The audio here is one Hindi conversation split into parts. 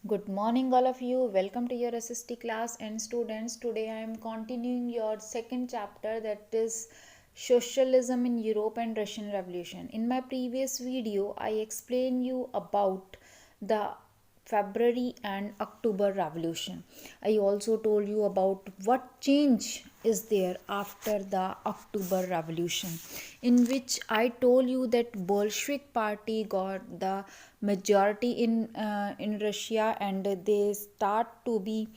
Good morning, all of you. Welcome to your SST class and students. Today I am continuing your second chapter, that is Socialism in Europe and Russian Revolution. In my previous video, I explained you about the February and October Revolution. I also told you about what change is there after the October Revolution, in which I told you that Bolshevik party got the majority in Russia, and they start to be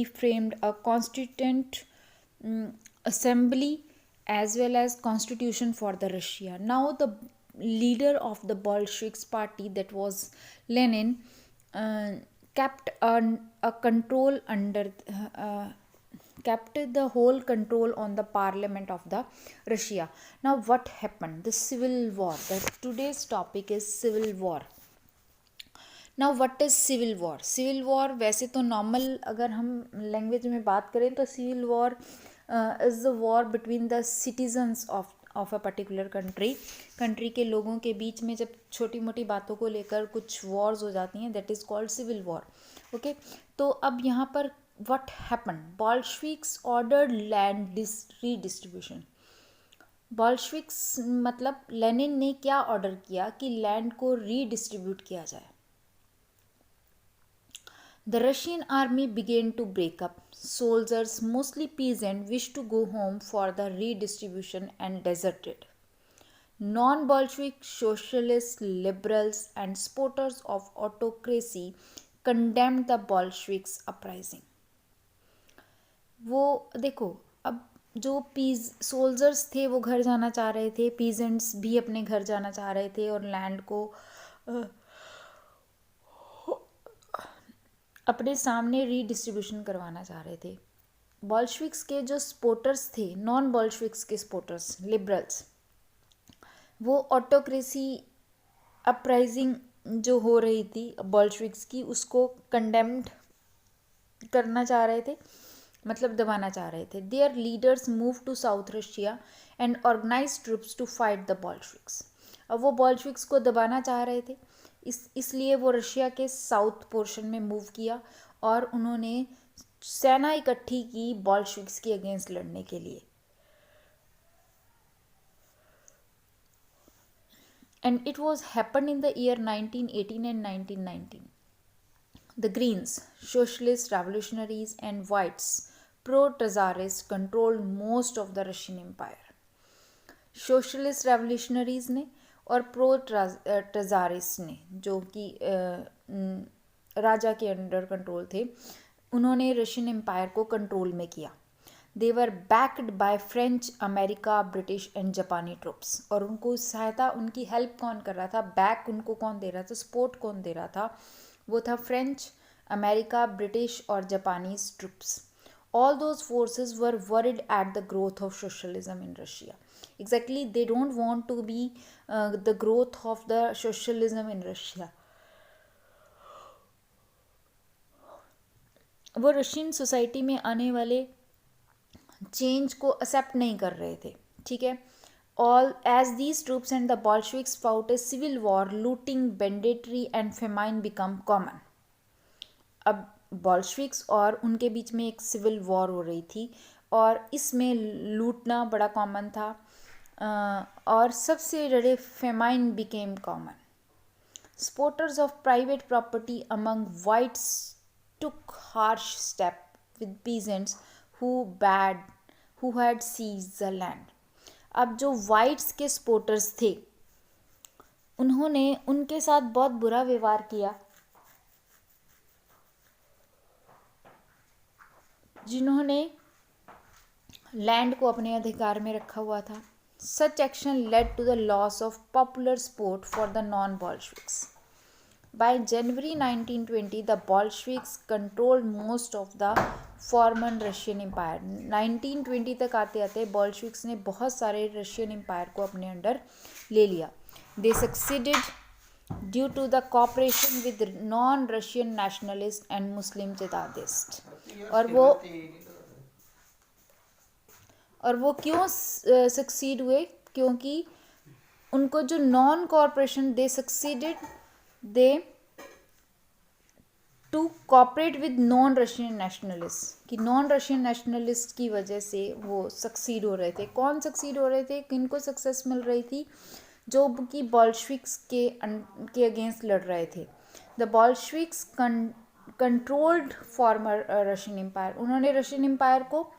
framed a constituent assembly as well as constitution for the Russia. Now the leader of the Bolsheviks party, that was Lenin, uh, kept a control under kept the whole control on the parliament of the Russia. Now what happened? The civil war. Today's topic is civil war. Now what is civil war? Civil war वैसे तो नॉर्मल अगर हम लैंग्वेज में बात करें तो civil war is the war between the citizens of a particular country के लोगों के बीच में जब छोटी मोटी बातों को लेकर कुछ वॉर्स हो जाती हैं, that is called civil war. Okay, तो अब यहाँ पर what happen? Bolsheviks ordered land redistribution. Bolsheviks मतलब लेनिन ने क्या ऑर्डर किया कि लैंड को रीडिस्ट्रीब्यूट किया जाए. The Russian army began to break up. Soldiers, mostly peasants, wished to go home for the redistribution and deserted. Non-Bolshevik socialists, liberals, and supporters of autocracy condemned the Bolsheviks uprising. वो देखो, अब जो सोल्जर्स थे वो घर जाना चाह रहे थे, पीजेंट्स भी अपने घर जाना चाह रहे थे और लैंड को अपने सामने रीडिस्ट्रीब्यूशन करवाना चाह रहे थे. बॉल्शविक्स के जो सपोर्टर्स थे, नॉन बॉल्शविक्स के सपोर्टर्स, लिबरल्स, वो ऑटोक्रेसी अपराइजिंग जो हो रही थी बॉल्शविक्स की, उसको कंडेम्ड करना चाह रहे थे, मतलब दबाना चाह रहे थे. Their leaders move to south Russia and organize troops to fight the Bolsheviks. अब वो बॉल्शविक्स को दबाना चाह रहे थे, इसलिए वो रशिया के साउथ पोर्शन में मूव किया और उन्होंने सेना इकट्ठी की बॉल्शविक्स के अगेंस्ट लड़ने के लिए. And it was happen in the year 1918 and 1919. The Greens, socialist revolutionaries, and whites, pro-Tsarist, controlled most of the Russian Empire. Socialist revolutionaries ने और प्रो ट्रेजारिस्ट ने, जो कि राजा के अंडर कंट्रोल थे, उन्होंने रशियन एम्पायर को कंट्रोल में किया. They were backed by French, America, British and जापानी ट्रुप्स. और उनको सहायता, उनकी हेल्प कौन कर रहा था? बैक उनको कौन दे रहा था? सपोर्ट कौन दे रहा था? वो था फ्रेंच, अमेरिका, ब्रिटिश और Japanese troops. All those forces were worried at the growth of socialism in Russia. Exactly, they don't want to be the growth of the socialism in Russia. वो रशियन सोसाइटी में आने वाले चेंज को एक्सेप्ट नहीं कर रहे थे. ठीक है. All as these troops and the Bolsheviks fought a civil war, looting, banditry and famine become common. अब बॉल्शविक्स और उनके बीच में एक सिविल वॉर हो रही थी और इसमें लूटना बड़ा कॉमन था, और सबसे बड़े famine became common. Supporters of private property among whites took harsh step with peasants who had seized the land. अब जो वाइट्स के सपोर्टर्स थे, उन्होंने उनके साथ बहुत बुरा व्यवहार किया, जिन्होंने लैंड को अपने अधिकार में रखा हुआ था. Such action led to the loss of popular support for the non Bolsheviks. By January 1920 the Bolsheviks controlled most of the former Russian empire. 1920 तक आते आते बॉल्शविक्स ने बहुत सारे रशियन एम्पायर को अपने अंडर ले लिया. They succeeded due to the cooperation with non Russian nationalist and Muslim jihadist. और वो क्यों सक्सीड हुए? क्योंकि उनको जो non corporation, they succeeded, they to cooperate with non Russian nationalist, कि नॉन रशियन नेशनलिस्ट की वजह से वो सक्सीड हो रहे थे। कौन सक्सीड हो रहे थे, किनको सक्सेस मिल रही थी? जो कि बॉल्शविक्स के अगेंस्ट लड़ रहे थे। The Bolsheviks controlled former Russian empire, उन्होंने रशियन एम्पायर को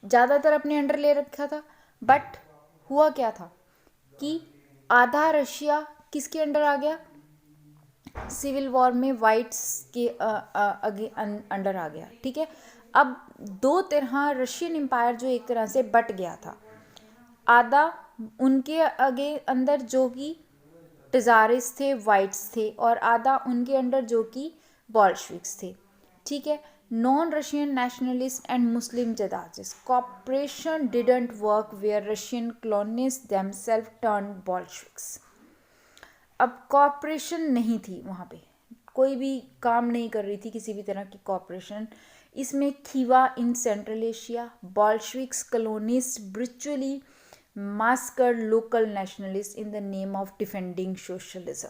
ज़्यादातर अपने अंडर ले रखा था। बट हुआ क्या था कि आधा रशिया किसके अंडर आ गया? सिविल वॉर में वाइट्स के अंडर आ गया। ठीक है, अब दो तरह रशियन एम्पायर जो एक तरह से बट गया था, आधा उनके आगे अंदर जो कि टजारिस थे, वाइट्स थे, और आधा उनके अंडर जो कि बॉल्शविक्स थे। ठीक है, non Russian nationalist and Muslim jadidists cooperation didn't work where Russian colonist themselves turn Bolsheviks. अब कॉपरेशन नहीं थी वहाँ पे, कोई भी काम नहीं कर रही थी किसी भी तरह की कॉपरेशन। इसमें Khiva in central Asia, Bolsheviks colonist brutally massacre local nationalist in the name of defending socialism.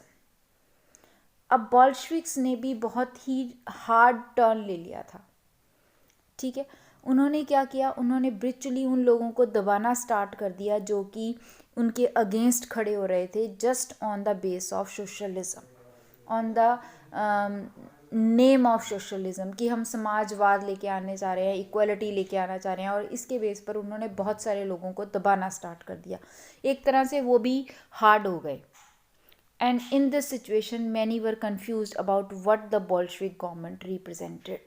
अब बॉल्शविक्स ने भी बहुत ही हार्ड टर्न ले लिया था। ठीक है, उन्होंने क्या किया, उन्होंने ब्रिचुअली उन लोगों को दबाना स्टार्ट कर दिया जो कि उनके अगेंस्ट खड़े हो रहे थे, just on the base of socialism, on the name of socialism, कि हम समाजवाद लेके आने जा रहे हैं, इक्वलिटी लेके आना चाह रहे हैं, और इसके बेस पर उन्होंने बहुत सारे लोगों को दबाना स्टार्ट कर दिया। एक तरह से वो भी हार्ड हो गए। And in this situation many were confuse about what the बोल्शविक government represented.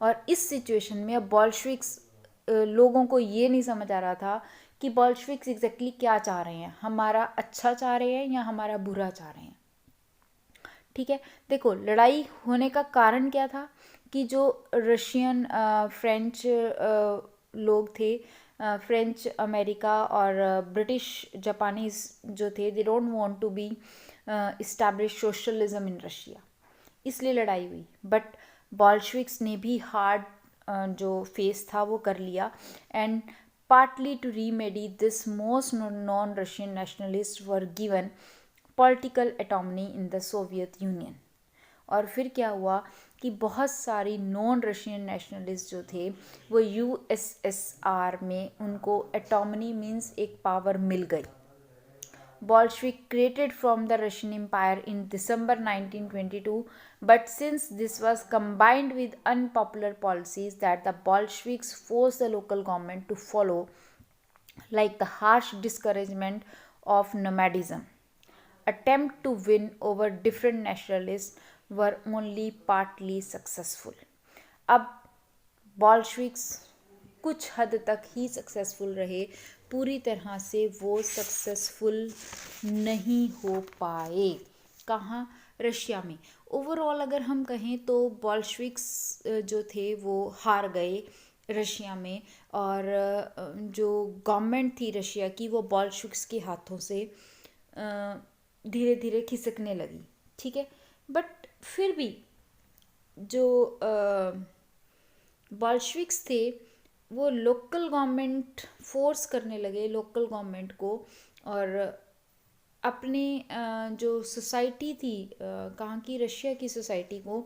और इस सिचुएशन में अब बॉल्शविक्स लोगों को ये नहीं समझ आ रहा था कि बॉल्शविक्स एग्जैक्टली क्या चाह रहे हैं, हमारा अच्छा चाह रहे हैं या हमारा बुरा चाह रहे हैं। ठीक है, देखो लड़ाई होने का कारण क्या था कि जो रशियन फ्रेंच लोग थे, फ्रेंच अमेरिका और ब्रिटिश जापानीज जो थे, they don't want to be establish socialism in Russia, इसलिए लड़ाई हुई। बट बॉल्शविक्स ने भी हार्ड जो फेस था वो कर लिया। And partly to remedy this most non Russian nationalist were given political autonomy in the Soviet union. और फिर क्या हुआ कि बहुत सारी नॉन रशियन नेशनलिस्ट जो थे वो यूएसएसआर में उनको एटॉमनी मीन्स एक पावर मिल गई। Bolshevik created from the Russian Empire in December 1922, but since this was combined with unpopular policies that the Bolsheviks forced the local government to follow, like the harsh discouragement of nomadism, attempt to win over different nationalists were only partly successful. अब बॉल्शविक्स कुछ हद तक ही सक्सेसफुल रहे, पूरी तरह से वो सक्सेसफुल नहीं हो पाए। कहाँ? रशिया में। ओवरऑल अगर हम कहें तो बॉल्शविक्स जो थे वो हार गए रशिया में, और जो गवर्नमेंट थी रशिया की वो बॉल्शविक्स के हाथों से धीरे धीरे खिसकने लगी। ठीक है, बट फिर भी जो बॉल्शविक्स थे वो लोकल गवर्नमेंट फोर्स करने लगे, लोकल गवर्नमेंट को, और अपने जो सोसाइटी थी, कहाँ की, रशिया की सोसाइटी को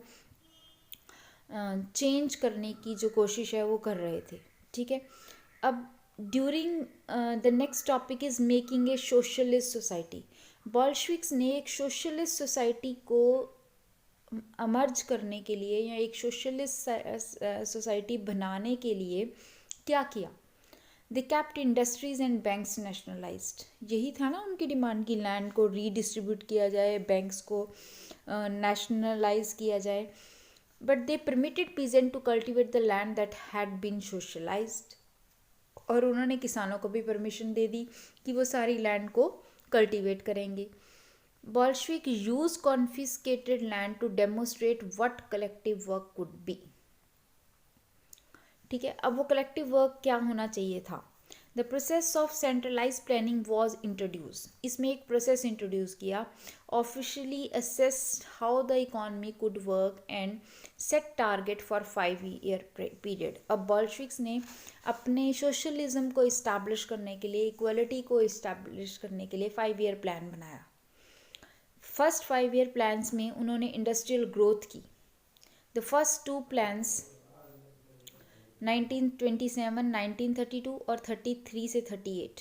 चेंज करने की जो कोशिश है वो कर रहे थे। ठीक है, अब during the next topic is making a socialist society. Bolsheviks ने एक सोशलिस्ट सोसाइटी को अमर्ज करने के लिए या एक सोशलिस्ट सोसाइटी बनाने के लिए क्या किया? दे kept industries and banks nationalised. यही था ना उनकी डिमांड की लैंड को रीडिस्ट्रीब्यूट किया जाए, बैंक्स को नेशनलाइज किया जाए। But they permitted peasant to cultivate the land that had been socialised. और उन्होंने किसानों को भी परमिशन दे दी कि वो सारी लैंड को कल्टिवेट करेंगे। Bolshevik used confiscated land to demonstrate what collective work could be. ठीक है, अब वो कलेक्टिव वर्क क्या होना चाहिए था? The process of centralise planning was introduce. इसमें एक प्रोसेस इंट्रोड्यूस किया, officially assessed how the economy could work and set target for 5 year period. अब बॉल्शविक्स ने अपने सोशलिज्म को इस्टेब्लिश करने के लिए, इक्वलिटी को इस्टेब्लिश करने के लिए 5 ईयर प्लान बनाया। फर्स्ट 5 ईयर प्लान्स में उन्होंने इंडस्ट्रियल ग्रोथ की, द फर्स्ट टू प्लान्स 1927, 1932 और 33 से 38,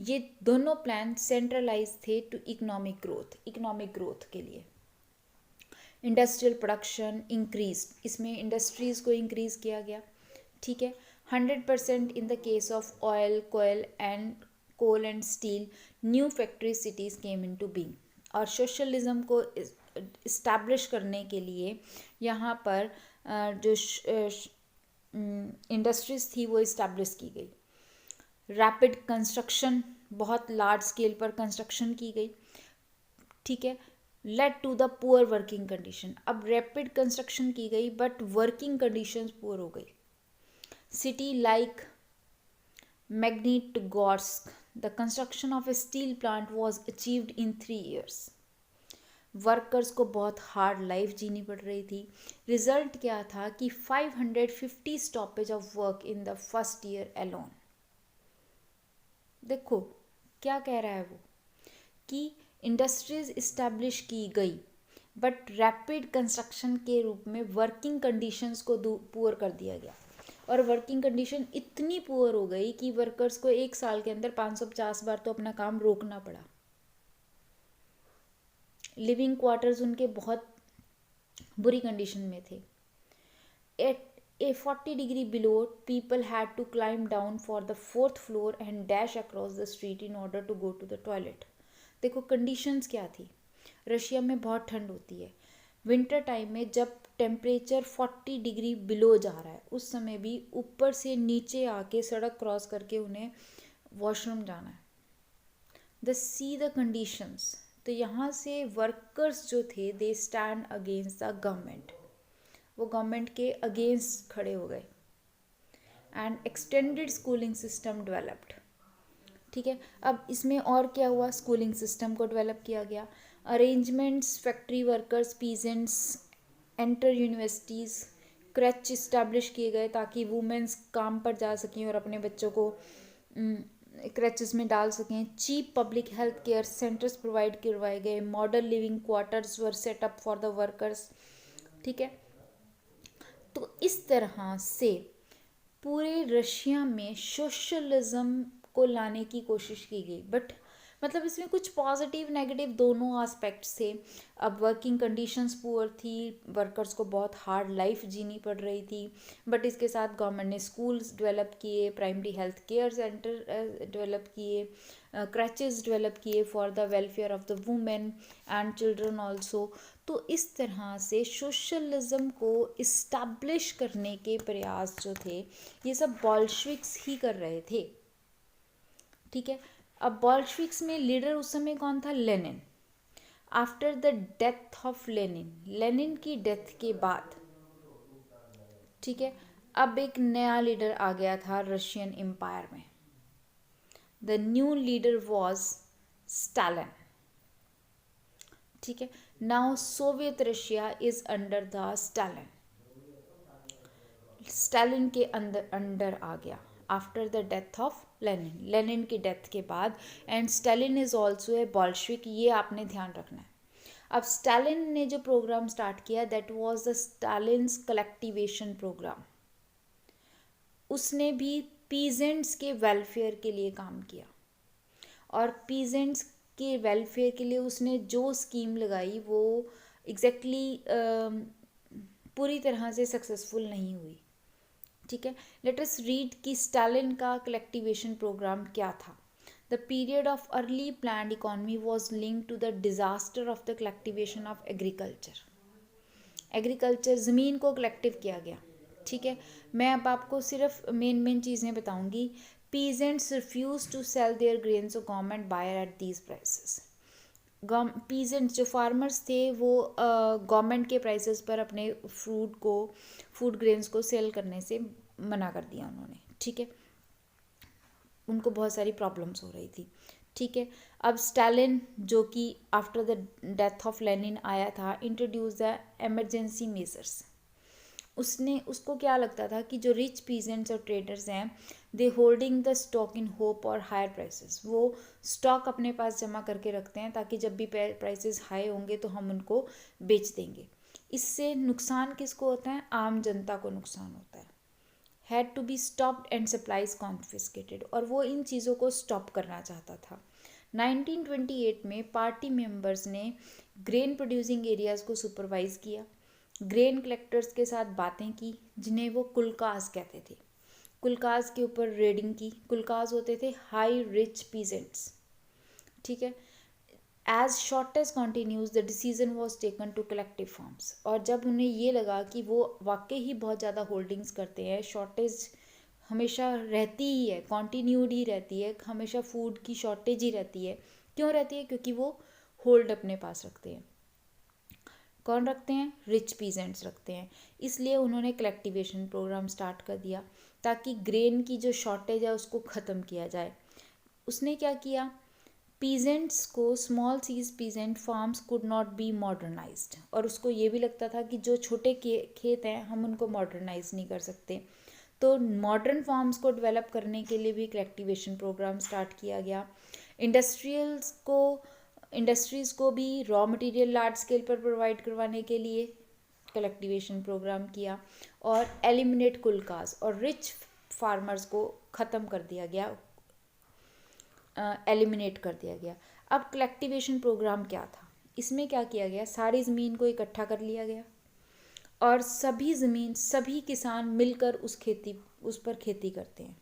ये दोनों प्लान सेंट्रलाइज थे टू इकोनॉमिक ग्रोथ के लिए। इंडस्ट्रियल प्रोडक्शन इंक्रीज, इसमें इंडस्ट्रीज़ को इंक्रीज़ किया गया, ठीक है। 100% in the case of oil, coal and steel, new factory cities came into being. और सोशलिज्म को इस्टेब्लिश करने के लिए यहाँ पर जो इंडस्ट्रीज़ थी वो इस्टेब्लिश की गई। रैपिड कंस्ट्रक्शन, बहुत लार्ज स्केल पर कंस्ट्रक्शन की गई, ठीक है। Led to the poor working condition, अब रैपिड कंस्ट्रक्शन की गई बट वर्किंग कंडीशंस पुअर हो गई। City like Magnitogorsk, the construction of a steel plant was achieved in 3 years। Workers को बहुत हार्ड लाइफ जीनी पड़ रही थी। रिजल्ट क्या था कि 550 stoppage of work in the first year alone. देखो क्या कह रहा है वो, कि इंडस्ट्रीज इस्टेब्लिश की गई बट रैपिड कंस्ट्रक्शन के रूप में वर्किंग कंडीशंस को पुअर कर दिया गया। और वर्किंग कंडीशन इतनी पुअर हो गई कि वर्कर्स को 1 साल के अंदर 550 बार तो अपना काम रोकना पड़ा। लिविंग क्वार्टर्स उनके बहुत बुरी कंडीशन में थे। Eight A 40 degree below, people had to climb down for the 4th floor and dash across the street in order to go to the toilet। देखो कंडीशंस क्या थी। रशिया में बहुत ठंड होती है, विंटर टाइम में जब टेम्परेचर 40 डिग्री बिलो जा रहा है उस समय भी ऊपर से नीचे आके सड़क क्रॉस करके उन्हें वॉशरूम जाना है। द कंडीशंस, तो यहाँ से वर्कर्स जो थे they stand against the government, वो गवर्नमेंट के अगेंस्ट खड़े हो गए। And extended schooling system developed, ठीक है। अब इसमें और क्या हुआ, स्कूलिंग सिस्टम को डेवलप किया गया। Arrangements, factory workers, peasants enter universities, creche establish किए गए ताकि वुमेन्स काम पर जा सकें और अपने बच्चों को क्रचेस में डाल सकें। Cheap public health care centres provide करवाए गए। Model living quarters were set up for the workers, ठीक है। तो इस तरह से पूरे रशिया में सोशलिज्म को लाने की कोशिश की गई। बट मतलब इसमें कुछ पॉजिटिव नेगेटिव दोनों एस्पेक्ट्स थे। अब वर्किंग कंडीशंस पुअर थी, वर्कर्स को बहुत हार्ड लाइफ जीनी पड़ रही थी, बट इसके साथ गवर्नमेंट ने स्कूल्स डेवलप किए, primary health care centre develop किए, क्रचेस डेवलप किए for the welfare of the women and children also. तो इस तरह से सोशलिज्म को इस्टेब्लिश करने के प्रयास जो थे ये सब बॉल्शविक्स ही कर रहे थे, ठीक है। अब बॉल्शविक्स में लीडर उस समय कौन था, Lenin. After the death of Lenin की डेथ के बाद, ठीक है, अब एक नया लीडर आ गया था रशियन एम्पायर में। The new leader was Stalin, ठीक है। Now Soviet Russia is under the Stalin के अंडर आ गया after the death of Lenin की डेथ के बाद। And Stalin is also a Bolshevik, ये आपने ध्यान रखना है। अब स्टालिन ने जो प्रोग्राम स्टार्ट किया दैट वाज द स्टालिन्स कलेक्टिवेशन प्रोग्राम। उसने भी पीजेंट्स के वेलफेयर के लिए काम किया और पीजेंट्स के वेलफेयर के लिए उसने जो स्कीम लगाई वो एग्जैक्टली पूरी तरह से सक्सेसफुल नहीं हुई, ठीक है। लेट अस रीड कि स्टालिन का कलेक्टिवेशन प्रोग्राम क्या था। The period of early planned economy was linked to the disaster of the collectivisation of agriculture ज़मीन को कलेक्टिव किया गया, ठीक है। मैं अब आपको सिर्फ मेन चीज़ें बताऊंगी। Peasants refuse to sell their grain so government buyer at these prices. Peasants जो फार्मर्स थे वो गवर्नमेंट के प्राइसेस पर अपने फूड ग्रेन्स को सेल करने से मना कर दिया उन्होंने, ठीक है। उनको बहुत सारी प्रॉब्लम्स हो रही थी, ठीक है। अब स्टालिन जो कि after the death of Lenin आया था, इंट्रोड्यूस द एमरजेंसी मेजर्स। उसको क्या लगता था कि जो रिच पीजेंट्स और ट्रेडर्स हैं they holding the stock in hope और हायर प्राइसेस, वो स्टॉक अपने पास जमा करके रखते हैं ताकि जब भी प्राइसेस हाई होंगे तो हम उनको बेच देंगे। इससे नुकसान किसको होता है? आम जनता को नुकसान होता है। Had to be stopped and supplies confiscated, और वो इन चीज़ों को स्टॉप करना चाहता था। 1928 में पार्टी मेंबर्स ने ग्रेन प्रोड्यूसिंग एरियाज़ को सुपरवाइज किया, ग्रेन कलेक्टर्स के साथ बातें की, जिन्हें वो कुलकाज कहते थे। कुलकाज के ऊपर रेडिंग की। कुलकाज होते थे हाई रिच पीजेंट्स, ठीक है। As shortage continues the decision was taken to collective farms, और जब उन्हें ये लगा कि वो वाकई ही बहुत ज़्यादा होल्डिंग्स करते हैं, शॉर्टेज हमेशा रहती ही है, कॉन्टीन्यूड ही रहती है, हमेशा फूड की शॉर्टेज ही रहती है। क्यों रहती है? क्योंकि वो होल्ड अपने पास रखते हैं। कौन रखते हैं? रिच पीजेंट्स रखते हैं। इसलिए उन्होंने कलेक्टिवेशन प्रोग्राम स्टार्ट कर दिया ताकि ग्रेन की जो शॉर्टेज है उसको ख़त्म किया जाए। उसने क्या किया? पीजेंट्स को, small size peasant farms could not be modernised, और उसको ये भी लगता था कि जो छोटे खेत हैं हम उनको मॉडर्नाइज नहीं कर सकते। तो मॉडर्न फार्म्स को डेवलप करने के लिए भी कलेक्टिवेशन प्रोग्राम स्टार्ट किया गया। इंडस्ट्रीज़ को भी रॉ मटेरियल लार्ज स्केल पर प्रोवाइड करवाने के लिए कलेक्टिवेशन प्रोग्राम किया, और एलिमिनेट कुलकाज और रिच फार्मर्स को ख़त्म कर दिया गया, एलिमिनेट कर दिया गया। अब कलेक्टिवेशन प्रोग्राम क्या था? इसमें क्या किया गया? सारी ज़मीन को इकट्ठा कर लिया गया और सभी किसान मिलकर उस पर खेती करते हैं,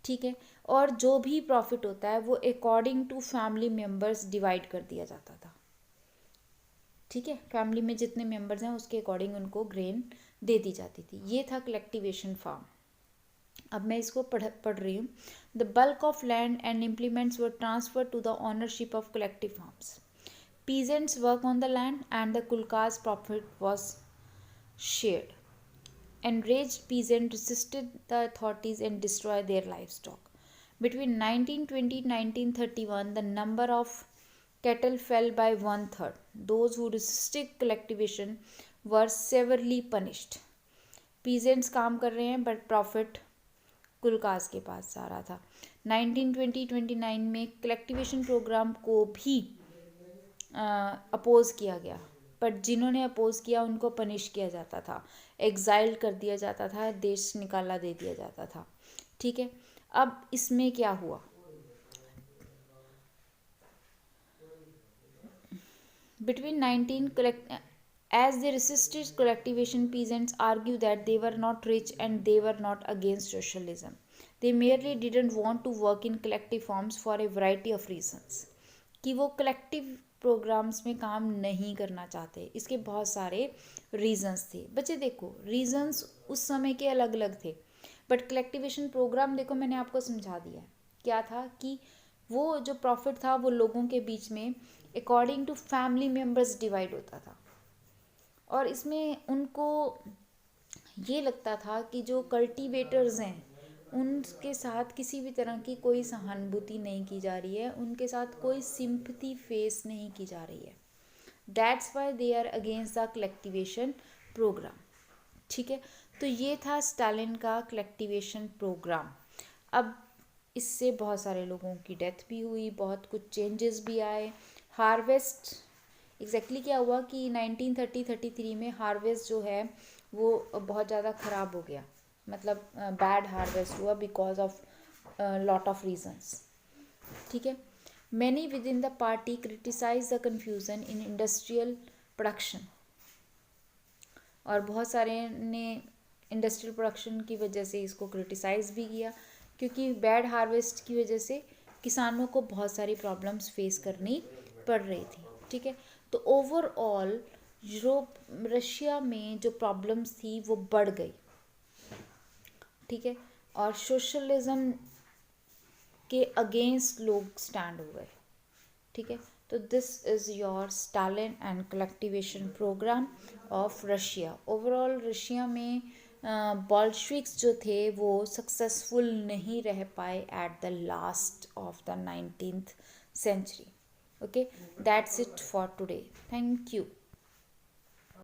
ठीक है। और जो भी प्रॉफिट होता है वो according to family members divide कर दिया जाता था, ठीक है। फैमिली में जितने मेंबर्स हैं उसके अकॉर्डिंग उनको ग्रेन दे दी जाती थी। ये था कलेक्टिवेशन फार्म। अब मैं इसको पढ़ रही हूँ। The bulk of land and implements were transfer to the ownership of collective farms. Peasants work on the land and the kulaks profit was shared. Enraged peasants resisted the authorities and destroyed their livestock. Between 1920 and 1931, the number of cattle fell by one third. Those who resisted collectivization were severely punished. Peasants काम कर रहे हैं बट प्रॉफिट कुलकाज के पास जा रहा था। 1920-29 में कलेक्टिवेशन प्रोग्राम को भी अपोज किया गया, बट जिन्होंने अपोज किया उनको पनिश किया जाता था, एग्जाइल कर दिया जाता था, देश निकाला दे दिया जाता था, ठीक है। अब इसमें क्या हुआ? Between 19 as they resisted collectivization, peasants argue that they were not rich and they were not against socialism. They merely didn't want to work in collective forms for a variety of reasons. कि वो कलेक्टिव प्रोग्राम्स में काम नहीं करना चाहते, इसके बहुत सारे रीजंस थे। बच्चे देखो, रीजंस उस समय के अलग अलग थे, बट कलेक्टिवेशन प्रोग्राम देखो मैंने आपको समझा दिया है क्या था, कि वो जो प्रॉफिट था वो लोगों के बीच में according to family members divide होता था। और इसमें उनको ये लगता था कि जो कल्टीवेटर्स हैं उनके साथ किसी भी तरह की कोई सहानुभूति नहीं की जा रही है, उनके साथ कोई सिंपथी फेस नहीं की जा रही है। That's why they are against the collectivisation programme, ठीक है। तो ये था स्टालिन का कलेक्टिवेशन प्रोग्राम। अब इससे बहुत सारे लोगों की डेथ भी हुई, बहुत कुछ चेंजेस भी आए। हार्वेस्ट एग्जैक्टली क्या हुआ कि 1933 में हार्वेस्ट जो है वो बहुत ज़्यादा ख़राब हो गया, मतलब बैड हार्वेस्ट हुआ because of lot of reasons, ठीक है। Many within the party criticise the confusion in industrial production, और बहुत सारे ने इंडस्ट्रियल प्रोडक्शन की वजह से इसको क्रिटिसाइज़ भी किया, क्योंकि बैड हार्वेस्ट की वजह से किसानों को बहुत सारी प्रॉब्लम्स फेस करनी पड़ रही थी, ठीक है। तो ओवरऑल रशिया में जो प्रॉब्लम्स थी वो बढ़ गई, ठीक है, और सोशलिज्म के अगेंस्ट लोग स्टैंड हो गए, ठीक है। तो this is your Stalin and collectivisation programme of Russia. Overall Russia में बॉल्शविक्स जो थे वो सक्सेसफुल नहीं रह पाए at the last of the 19th century. Okay, that's it for today. Thank you.